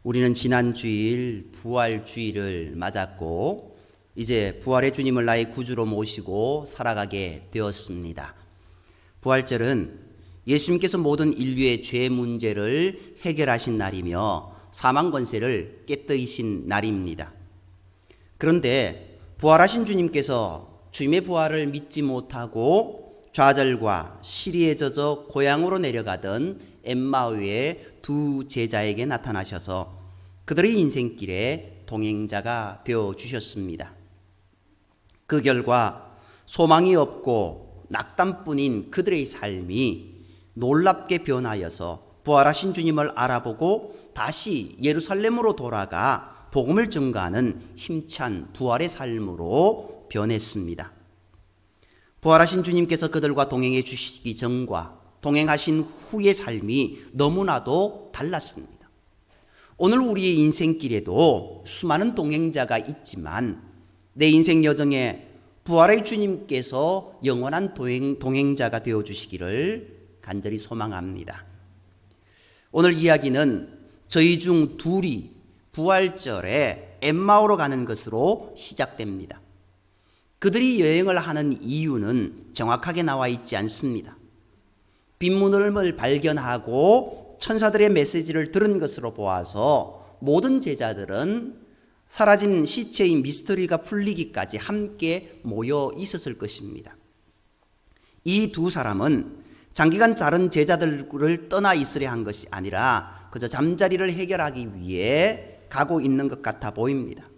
우리는 지난 주일 부활주일을 맞았고 이제 부활의 주님을 나의 구주로 모시고 살아가게 되었습니다. 부활절은 예수님께서 모든 인류의 죄 문제를 해결하신 날이며 사망 권세를 깨뜨리신 날입니다. 그런데 부활하신 주님께서 주님의 부활을 믿지 못하고 좌절과 시리에 젖어 고향으로 내려가던 엠마오의 두 제자에게 나타나셔서 그들의 인생길에 동행자가 되어 주셨습니다. 그 결과 소망이 없고 낙담뿐인 그들의 삶이 놀랍게 변하여서 부활하신 주님을 알아보고 다시 예루살렘으로 돌아가 복음을 증거하는 힘찬 부활의 삶으로 변했습니다. 부활하신 주님께서 그들과 동행해 주시기 전과 동행하신 후의 삶이 너무나도 달랐습니다. 오늘 우리의 인생길에도 수많은 동행자가 있지만 내 인생 여정에 부활의 주님께서 영원한 동행자가 되어주시기를 간절히 소망합니다. 오늘 이야기는 저희 중 둘이 부활절에 엠마오로 가는 것으로 시작됩니다. 그들이 여행을 하는 이유는 정확하게 나와 있지 않습니다. 빈문을 발견하고 천사들의 메시지를 들은 것으로 보아서 모든 제자들은 사라진 시체인 미스터리가 풀리기까지 함께 모여 있었을 것입니다. 이 두 사람은 장기간 다른 제자들을 떠나 있으려 한 것이 아니라 그저 잠자리를 해결하기 위해 가고 있는 것 같아 보입니다.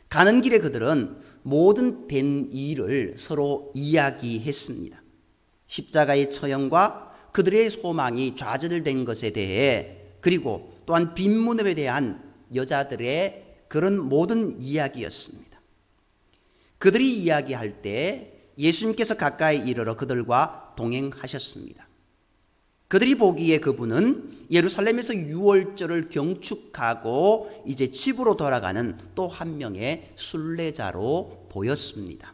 가는 길에 그들은 모든 된 일을 서로 이야기했습니다. 십자가의 처형과 그들의 소망이 좌절된 것에 대해 그리고 또한 빈문에 대한 여자들의 그런 모든 이야기였습니다. 그들이 이야기할 때 예수님께서 가까이 이르러 그들과 동행하셨습니다. 그들이 보기에 그분은 예루살렘에서 유월절을 경축하고 이제 집으로 돌아가는 또 한 명의 순례자로 보였습니다.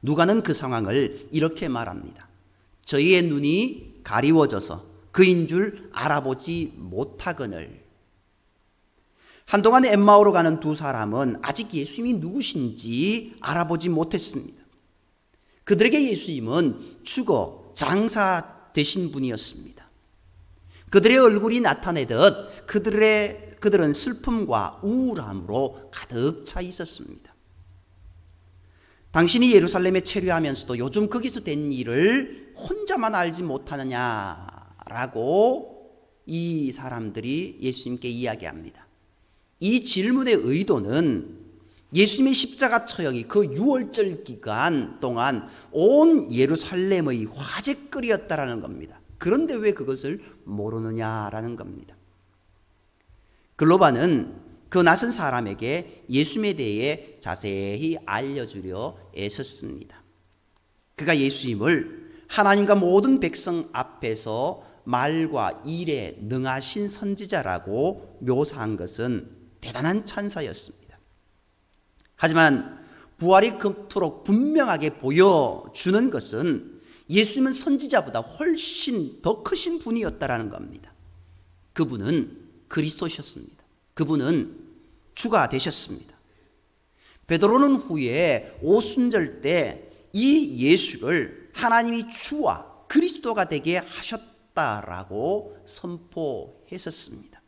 누가는 그 상황을 이렇게 말합니다. 저희의 눈이 가리워져서 그인 줄 알아보지 못하거늘. 한동안 엠마오로 가는 두 사람은 아직 예수님이 누구신지 알아보지 못했습니다. 그들에게 예수님은 죽어 장사되신 분이었습니다. 그들의 얼굴이 나타내듯 그들은 슬픔과 우울함으로 가득 차 있었습니다. 당신이 예루살렘에 체류하면서도 요즘 거기서 된 일을 혼자만 알지 못하느냐라고 이 사람들이 예수님께 이야기합니다. 이 질문의 의도는 예수님의 십자가 처형이 그 유월절 기간 동안 온 예루살렘의 화제거리였다라는 겁니다. 그런데 왜 그것을 모르느냐라는 겁니다. 글로바는 그 낯선 사람에게 예수님에 대해 자세히 알려주려 애썼습니다. 그가 예수님을 하나님과 모든 백성 앞에서 말과 일에 능하신 선지자라고 묘사한 것은 대단한 찬사였습니다. 하지만 부활이 그토록 분명하게 보여주는 것은 예수님은 선지자보다 훨씬 더 크신 분이었다라는 겁니다. 그분은 그리스도셨습니다. 그분은 주가 되셨습니다. 베드로는 후에 오순절 때 이 예수를 하나님이 주와 그리스도가 되게 하셨다라고 선포했었습니다.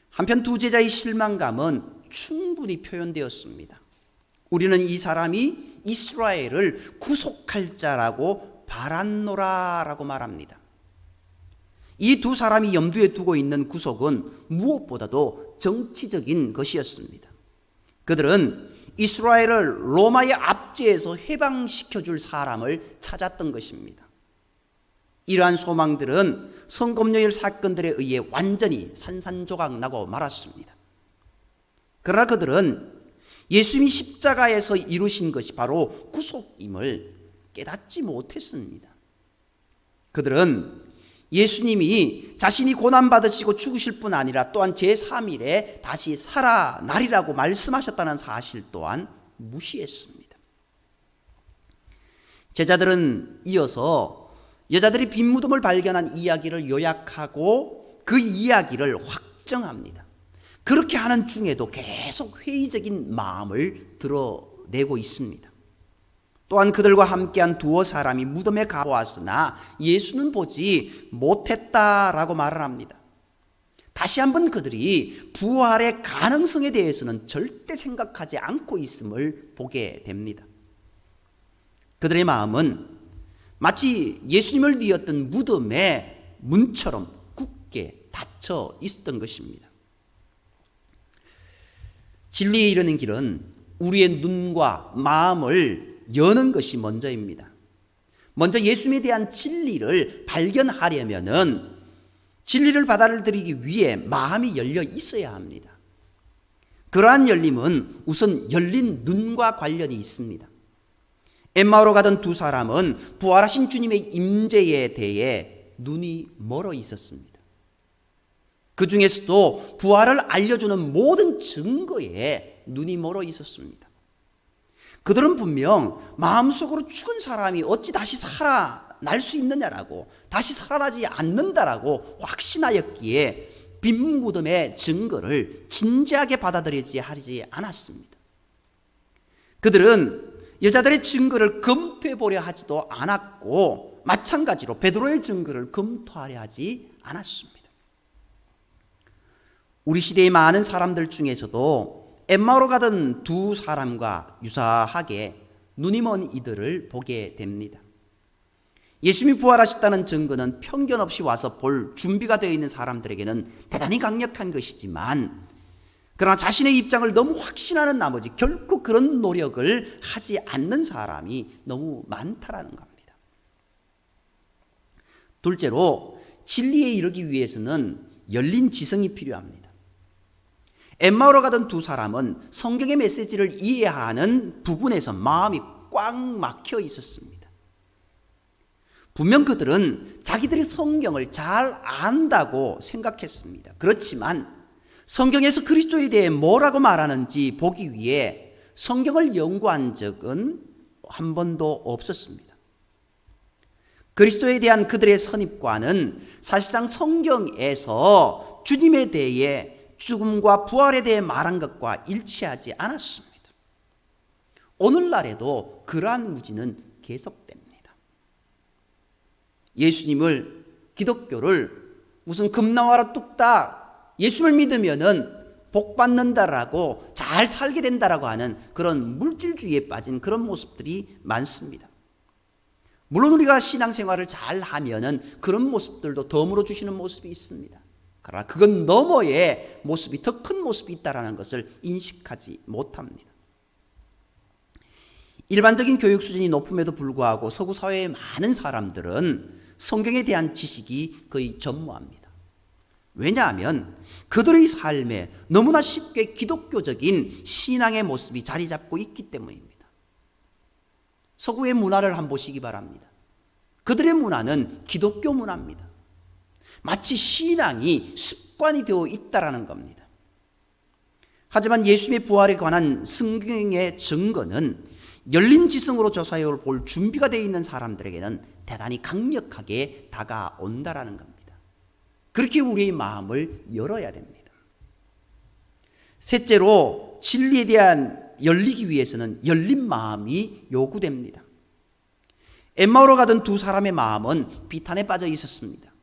한편 두 제자의 실망감은 충분히 표현되었습니다. 우리는 이 사람이 이스라엘을 구속할 자라고 바랐노라라고 말합니다. 이 두 사람이 염두에 두고 있는 구속은 무엇보다도 정치적인 것이었습니다. 그들은 이스라엘을 로마의 압제에서 해방시켜줄 사람을 찾았던 것입니다. 이러한 소망들은 성금요일 사건들에 의해 완전히 산산조각 나고 말았습니다. 그러나 그들은 예수님이 십자가에서 이루신 것이 바로 구속임을 깨닫지 못했습니다. 그들은 예수님이 자신이 고난받으시고 죽으실 뿐 아니라 또한 제3일에 다시 살아나리라고 말씀하셨다는 사실 또한 무시했습니다. 제자들은 이어서 여자들이 빈 무덤을 발견한 이야기를 요약하고 그 이야기를 확정합니다. 그렇게 하는 중에도 계속 회의적인 마음을 드러내고 있습니다. 또한 그들과 함께한 두어 사람이 무덤에 가보았으나 예수는 보지 못했다라고 말을 합니다. 다시 한번 그들이 부활의 가능성에 대해서는 절대 생각하지 않고 있음을 보게 됩니다. 그들의 마음은 마치 예수님을 뉘었던 무덤의 문처럼 굳게 닫혀 있었던 것입니다. 진리에 이르는 길은 우리의 눈과 마음을 여는 것이 먼저입니다. 먼저 예수님에 대한 진리를 발견하려면은 진리를 받아들이기 위해 마음이 열려 있어야 합니다. 그러한 열림은 우선 열린 눈과 관련이 있습니다. 엠마오로 가던 두 사람은 부활하신 주님의 임재에 대해 눈이 멀어 있었습니다. 그 중에서도 부활을 알려주는 모든 증거에 눈이 멀어 있었습니다. 그들은 분명 마음속으로 죽은 사람이 어찌 다시 살아날 수 있느냐라고, 다시 살아나지 않는다라고 확신하였기에 빈 무덤의 증거를 진지하게 받아들이지 하지 않았습니다. 그들은 여자들의 증거를 검토해 보려 하지도 않았고, 마찬가지로 베드로의 증거를 검토하려 하지 않았습니다. 우리 시대의 많은 사람들 중에서도 엠마오로 가던 두 사람과 유사하게 눈이 먼 이들을 보게 됩니다. 예수님이 부활하셨다는 증거는 편견 없이 와서 볼 준비가 되어 있는 사람들에게는 대단히 강력한 것이지만, 그러나 자신의 입장을 너무 확신하는 나머지 결코 그런 노력을 하지 않는 사람이 너무 많다라는 겁니다. 둘째로, 진리에 이르기 위해서는 열린 지성이 필요합니다. 엠마오로 가던 두 사람은 성경의 메시지를 이해하는 부분에서 마음이 꽉 막혀 있었습니다. 분명 그들은 자기들이 성경을 잘 안다고 생각했습니다. 그렇지만 성경에서 그리스도에 대해 뭐라고 말하는지 보기 위해 성경을 연구한 적은 한 번도 없었습니다. 그리스도에 대한 그들의 선입관은 사실상 성경에서 주님에 대해 죽음과 부활에 대해 말한 것과 일치하지 않았습니다. 오늘날에도 그러한 무지는 계속됩니다. 예수님을, 기독교를 무슨 금나와라 뚝딱 예수를 믿으면은 복 받는다라고, 잘 살게 된다라고 하는 그런 물질주의에 빠진 그런 모습들이 많습니다. 물론 우리가 신앙생활을 잘 하면은 그런 모습들도 덤으로 주시는 모습이 있습니다. 그러나 그건 너머의 모습이, 더 큰 모습이 있다는 것을 인식하지 못합니다. 일반적인 교육 수준이 높음에도 불구하고 서구 사회의 많은 사람들은 성경에 대한 지식이 거의 전무합니다. 왜냐하면 그들의 삶에 너무나 쉽게 기독교적인 신앙의 모습이 자리 잡고 있기 때문입니다. 서구의 문화를 한번 보시기 바랍니다. 그들의 문화는 기독교 문화입니다. 마치 신앙이 습관이 되어 있다라는 겁니다. 하지만 예수님의 부활에 관한 성경의 증거는 열린 지성으로 조사해 볼 준비가 되어 있는 사람들에게는 대단히 강력하게 다가온다라는 겁니다. 그렇게 우리의 마음을 열어야 됩니다. 셋째로, 진리에 대한 열리기 위해서는 열린 마음이 요구됩니다. 엠마오로 가던 두 사람의 마음은 비탄에 빠져 있었습니다.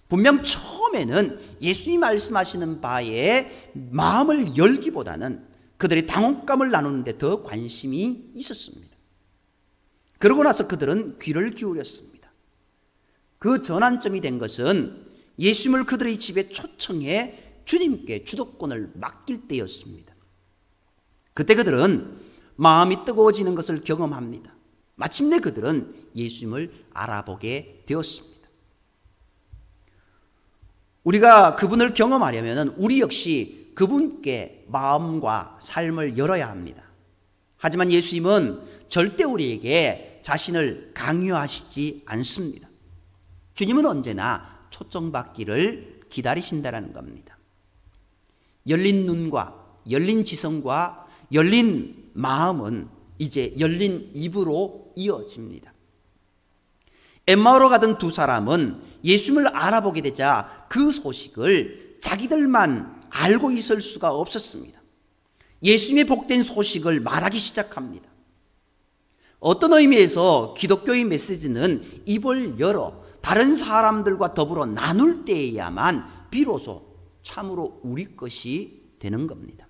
분명 처음에는 예수님이 말씀하시는 바에 마음을 열기보다는 그들의 당혹감을 나누는 데 더 관심이 있었습니다. 그러고 나서 그들은 귀를 기울였습니다. 그 전환점이 된 것은 예수님을 그들의 집에 초청해 주님께 주도권을 맡길 때였습니다. 그때 그들은 마음이 뜨거워지는 것을 경험합니다. 마침내 그들은 예수님을 알아보게 되었습니다. 우리가 그분을 경험하려면 우리 역시 그분께 마음과 삶을 열어야 합니다. 하지만 예수님은 절대 우리에게 자신을 강요하시지 않습니다. 주님은 언제나 초청받기를 기다리신다는 겁니다. 열린 눈과 열린 지성과 열린 마음은 이제 열린 입으로 이어집니다. 엠마오로 가던 두 사람은 예수님을 알아보게 되자 그 소식을 자기들만 알고 있을 수가 없었습니다. 예수님의 복된 소식을 말하기 시작합니다. 어떤 의미에서 기독교의 메시지는 입을 열어 다른 사람들과 더불어 나눌 때에야만 비로소 참으로 우리 것이 되는 겁니다.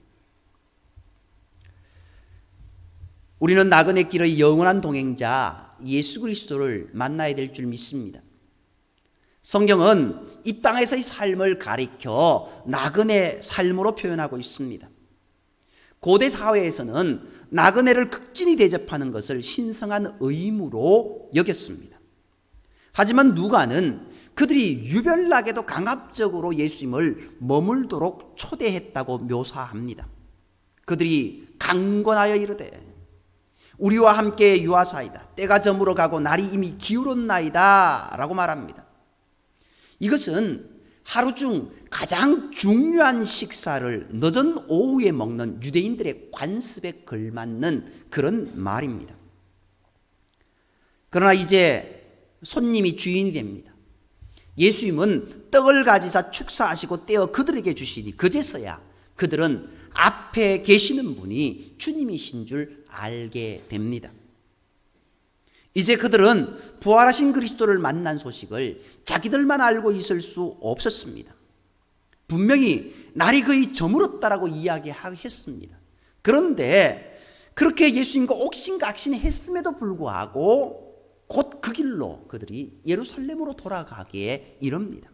우리는 나그네 길의 영원한 동행자 예수 그리스도를 만나야 될 줄 믿습니다. 성경은 이 땅에서의 삶을 가리켜 나그네 삶으로 표현하고 있습니다. 고대 사회에서는 나그네를 극진히 대접하는 것을 신성한 의무로 여겼습니다. 하지만 누가는 그들이 유별나게도 강압적으로 예수님을 머물도록 초대했다고 묘사합니다. 그들이 강권하여 이르되 우리와 함께 유하사이다. 때가 저물어 가고 날이 이미 기울었나이다 라고 말합니다. 이것은 하루 중 가장 중요한 식사를 늦은 오후에 먹는 유대인들의 관습에 걸맞는 그런 말입니다. 그러나 이제 손님이 주인이 됩니다. 예수님은 떡을 가지사 축사하시고 떼어 그들에게 주시니 그제서야 그들은 앞에 계시는 분이 주님이신 줄 알게 됩니다. 이제 그들은 부활하신 그리스도를 만난 소식을 자기들만 알고 있을 수 없었습니다. 분명히 날이 거의 저물었다라고 이야기했습니다. 그런데 그렇게 예수님과 옥신각신했음에도 불구하고 곧 그 길로 그들이 예루살렘으로 돌아가기에 이릅니다.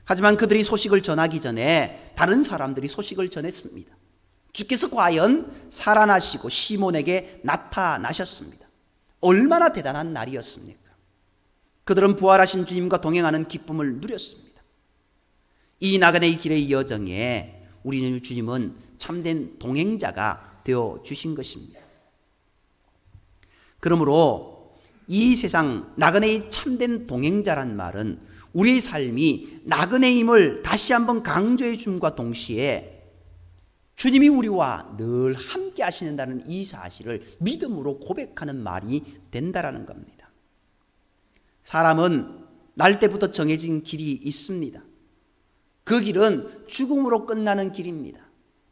하지만 그들이 소식을 전하기 전에 다른 사람들이 소식을 전했습니다. 주께서 과연 살아나시고 시몬에게 나타나셨습니다. 얼마나 대단한 날이었습니까? 그들은 부활하신 주님과 동행하는 기쁨을 누렸습니다. 이 나그네의 길의 여정에 우리는 주님은 참된 동행자가 되어 주신 것입니다. 그러므로 이 세상 나그네의 참된 동행자란 말은 우리의 삶이 나그네임을 다시 한번 강조해 줌과 동시에 주님이 우리와 늘 함께 하신다는 이 사실을 믿음으로 고백하는 말이 된다라는 겁니다. 사람은 날 때부터 정해진 길이 있습니다. 그 길은 죽음으로 끝나는 길입니다.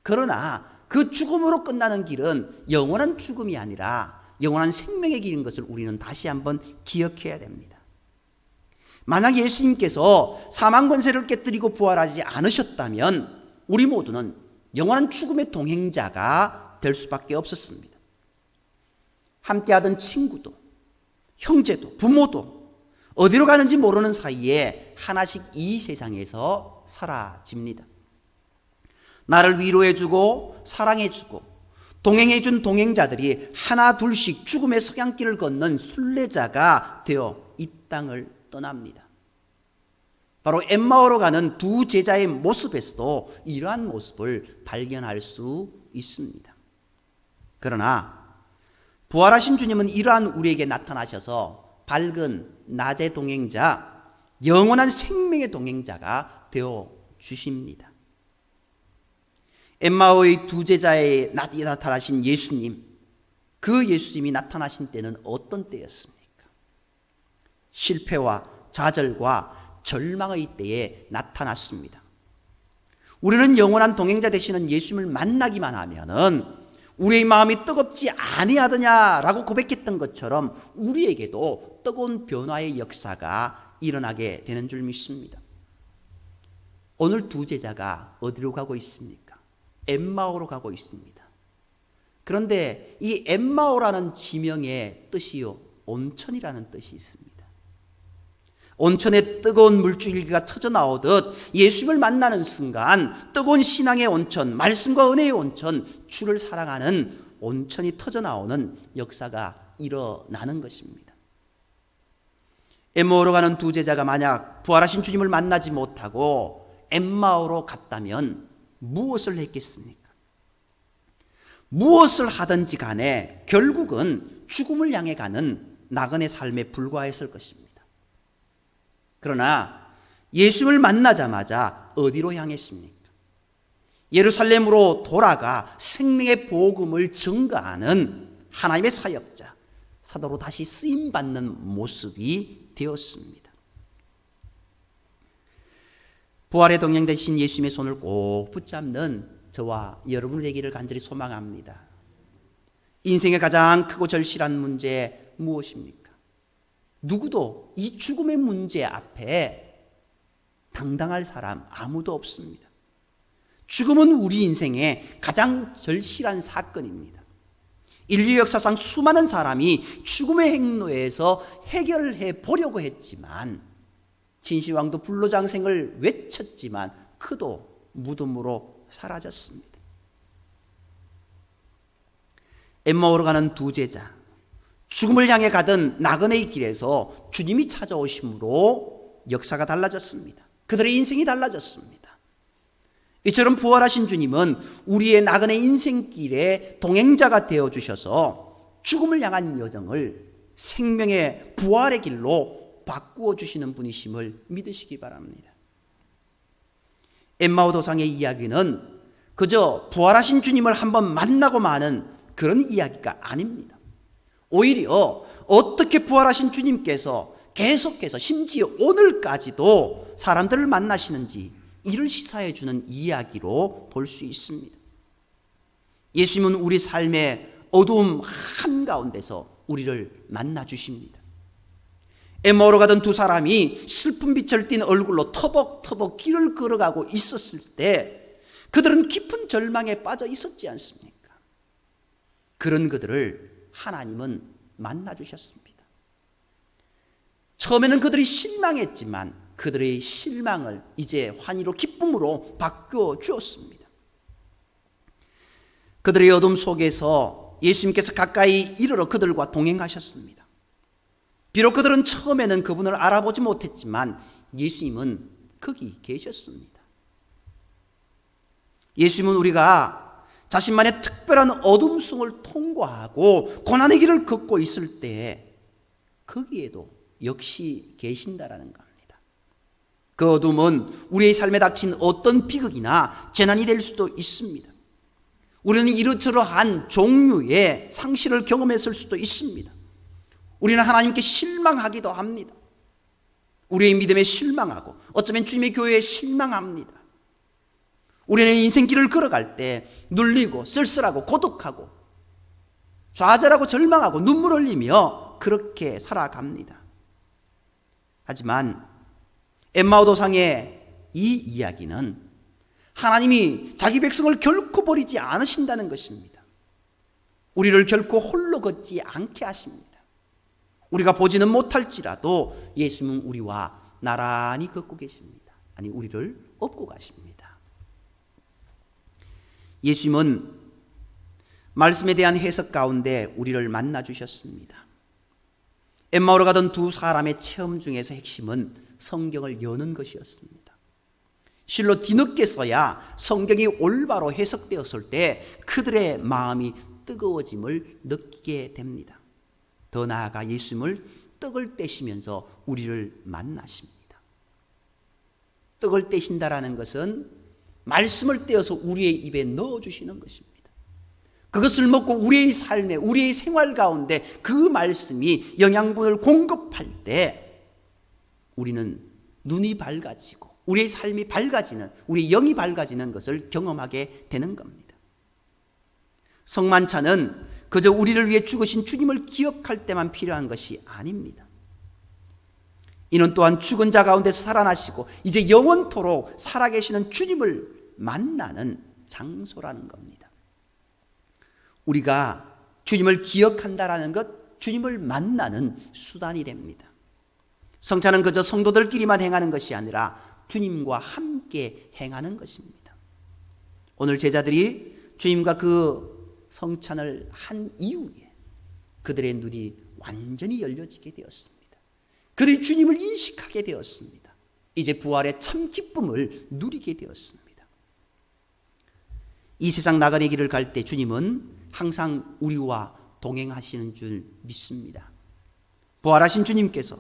그러나 그 죽음으로 끝나는 길은 영원한 죽음이 아니라 영원한 생명의 길인 것을 우리는 다시 한번 기억해야 됩니다. 만약 예수님께서 사망 권세를 깨뜨리고 부활하지 않으셨다면 우리 모두는 영원한 죽음의 동행자가 될 수밖에 없었습니다. 함께하던 친구도 형제도 부모도 어디로 가는지 모르는 사이에 하나씩 이 세상에서 사라집니다. 나를 위로해주고 사랑해주고 동행해준 동행자들이 하나 둘씩 죽음의 석양길을 걷는 순례자가 되어 이 땅을 떠납니다. 바로 엠마오로 가는 두 제자의 모습에서도 이러한 모습을 발견할 수 있습니다. 그러나 부활하신 주님은 이러한 우리에게 나타나셔서 밝은 낮의 동행자, 영원한 생명의 동행자가 되어 주십니다. 엠마오의 두 제자의 나타나신 예수님, 그 예수님이 나타나신 때는 어떤 때였습니까? 실패와 좌절과 절망의 때에 나타났습니다. 우리는 영원한 동행자 되시는 예수님을 만나기만 하면은 우리의 마음이 뜨겁지 아니하더냐라고 고백했던 것처럼 우리에게도 뜨거운 변화의 역사가 일어나게 되는 줄 믿습니다. 오늘 두 제자가 어디로 가고 있습니까? 엠마오로 가고 있습니다. 그런데 이 엠마오라는 지명의 뜻이요, 온천이라는 뜻이 있습니다. 온천에 뜨거운 물줄기가 터져 나오듯 예수님을 만나는 순간 뜨거운 신앙의 온천, 말씀과 은혜의 온천, 주를 사랑하는 온천이 터져 나오는 역사가 일어나는 것입니다. 엠마오로 가는 두 제자가 만약 부활하신 주님을 만나지 못하고 엠마오로 갔다면 무엇을 했겠습니까? 무엇을 하든지 간에 결국은 죽음을 향해 가는 나그네 삶에 불과했을 것입니다. 그러나 예수를 만나자마자 어디로 향했습니까? 예루살렘으로 돌아가 생명의 복음을 증거하는 하나님의 사역자, 사도로 다시 쓰임받는 모습이 되었습니다. 부활의 동행 되신 예수님의 손을 꼭 붙잡는 저와 여러분이 되기를 간절히 소망합니다. 인생의 가장 크고 절실한 문제 무엇입니까? 누구도 이 죽음의 문제 앞에 당당할 사람 아무도 없습니다. 죽음은 우리 인생의 가장 절실한 사건입니다. 인류 역사상 수많은 사람이 죽음의 행로에서 해결해 보려고 했지만, 진시황도 불로장생을 외쳤지만 그도 무덤으로 사라졌습니다. 엠마오로 가는 두 제자, 죽음을 향해 가던 나그네의 길에서 주님이 찾아오심으로 역사가 달라졌습니다. 그들의 인생이 달라졌습니다. 이처럼 부활하신 주님은 우리의 나그네 인생길의 동행자가 되어주셔서 죽음을 향한 여정을 생명의 부활의 길로 바꾸어 주시는 분이심을 믿으시기 바랍니다. 엠마오 도상의 이야기는 그저 부활하신 주님을 한번 만나고 마는 그런 이야기가 아닙니다. 오히려 어떻게 부활하신 주님께서 계속해서 심지어 오늘까지도 사람들을 만나시는지 이를 시사해 주는 이야기로 볼 수 있습니다. 예수님은 우리 삶의 어두움 한가운데서 우리를 만나 주십니다. 엠마오로 가던 두 사람이 슬픈 빛을 띤 얼굴로 터벅터벅 길을 걸어가고 있었을 때 그들은 깊은 절망에 빠져 있었지 않습니까? 그런 그들을 하나님은 만나 주셨습니다. 처음에는 그들이 실망했지만 그들의 실망을 이제 환희로 기쁨으로 바꾸어 주었습니다. 그들의 어둠 속에서 예수님께서 가까이 이르러 그들과 동행하셨습니다. 비록 그들은 처음에는 그분을 알아보지 못했지만 예수님은 거기 계셨습니다. 예수님은 우리가 자신만의 특별한 어둠 속을 통과하고 고난의 길을 걷고 있을 때 거기에도 역시 계신다라는 겁니다. 그 어둠은 우리의 삶에 닥친 어떤 비극이나 재난이 될 수도 있습니다. 우리는 이러저러한 종류의 상실을 경험했을 수도 있습니다. 우리는 하나님께 실망하기도 합니다. 우리의 믿음에 실망하고 어쩌면 주님의 교회에 실망합니다. 우리는 인생길을 걸어갈 때 눌리고 쓸쓸하고 고독하고 좌절하고 절망하고 눈물 흘리며 그렇게 살아갑니다. 하지만 엠마오 도상의 이 이야기는 하나님이 자기 백성을 결코 버리지 않으신다는 것입니다. 우리를 결코 홀로 걷지 않게 하십니다. 우리가 보지는 못할지라도 예수님은 우리와 나란히 걷고 계십니다. 아니, 우리를 업고 가십니다. 예수님은 말씀에 대한 해석 가운데 우리를 만나 주셨습니다. 엠마오로 가던 두 사람의 체험 중에서 핵심은 성경을 여는 것이었습니다. 실로 뒤늦게서야 성경이 올바로 해석되었을 때 그들의 마음이 뜨거워짐을 느끼게 됩니다. 더 나아가 예수님을 떡을 떼시면서 우리를 만나십니다. 떡을 떼신다라는 것은 말씀을 떼어서 우리의 입에 넣어주시는 것입니다. 그것을 먹고 우리의 삶에, 우리의 생활 가운데 그 말씀이 영양분을 공급할 때 우리는 눈이 밝아지고 우리의 삶이 밝아지는, 우리의 영이 밝아지는 것을 경험하게 되는 겁니다. 성만찬은 그저 우리를 위해 죽으신 주님을 기억할 때만 필요한 것이 아닙니다. 이는 또한 죽은 자 가운데서 살아나시고 이제 영원토록 살아계시는 주님을 만나는 장소라는 겁니다. 우리가 주님을 기억한다라는 것, 주님을 만나는 수단이 됩니다. 성찬은 그저 성도들끼리만 행하는 것이 아니라 주님과 함께 행하는 것입니다. 오늘 제자들이 주님과 그 성찬을 한 이후에 그들의 눈이 완전히 열려지게 되었습니다. 그들이 주님을 인식하게 되었습니다. 이제 부활의 참 기쁨을 누리게 되었습니다. 이 세상 나가는 길을 갈 때 주님은 항상 우리와 동행하시는 줄 믿습니다. 부활하신 주님께서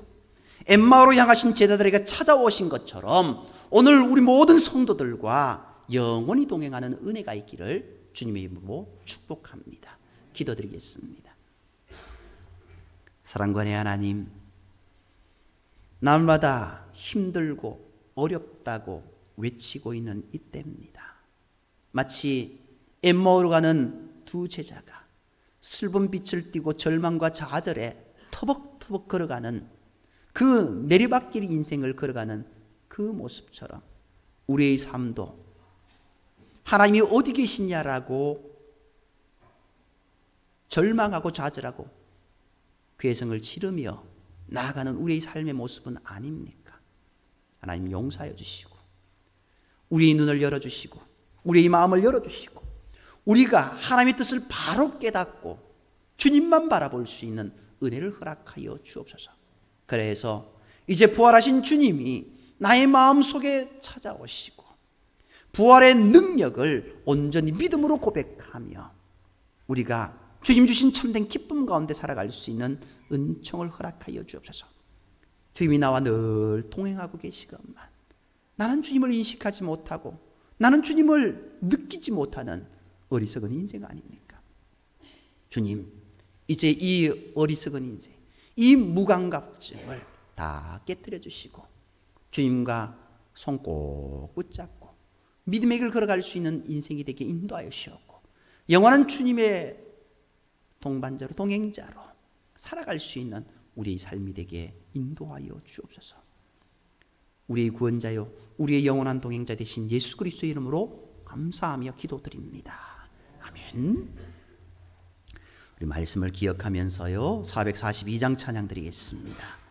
엠마오로 향하신 제자들에게 찾아오신 것처럼 오늘 우리 모든 성도들과 영원히 동행하는 은혜가 있기를 주님의 이름으로 축복합니다. 기도드리겠습니다. 사랑관의 하나님, 날마다 힘들고 어렵다고 외치고 있는 이때입니다. 마치 엠마오로 가는 두 제자가 슬픈 빛을 띠고 절망과 좌절에 터벅터벅 걸어가는 그 내리막길 인생을 걸어가는 그 모습처럼 우리의 삶도 하나님이 어디 계시냐라고 절망하고 좌절하고 괴성을 치르며 나아가는 우리의 삶의 모습은 아닙니까? 하나님 용서하여 주시고 우리의 눈을 열어주시고 우리의 마음을 열어주시고 우리가 하나님의 뜻을 바로 깨닫고 주님만 바라볼 수 있는 은혜를 허락하여 주옵소서. 그래서 이제 부활하신 주님이 나의 마음속에 찾아오시고 부활의 능력을 온전히 믿음으로 고백하며 우리가 주님 주신 참된 기쁨 가운데 살아갈 수 있는 은총을 허락하여 주옵소서. 주님이 나와 늘 동행하고 계시건만 나는 주님을 인식하지 못하고 나는 주님을 느끼지 못하는 어리석은 인생 아닙니까? 주님, 이제 이 어리석은 인생, 이 무감각증을 다 깨뜨려 주시고 주님과 손 꼭 붙잡고 믿음의 길을 걸어갈 수 있는 인생이 되게 인도하여 주시옵고 영원한 주님의 동반자로 동행자로 살아갈 수 있는 우리의 삶이 되게 인도하여 주옵소서. 우리의 구원자요 우리의 영원한 동행자 되신 예수 그리스도의 이름으로 감사하며 기도드립니다. 아멘. 우리 말씀을 기억하면서요 442장 찬양 드리겠습니다.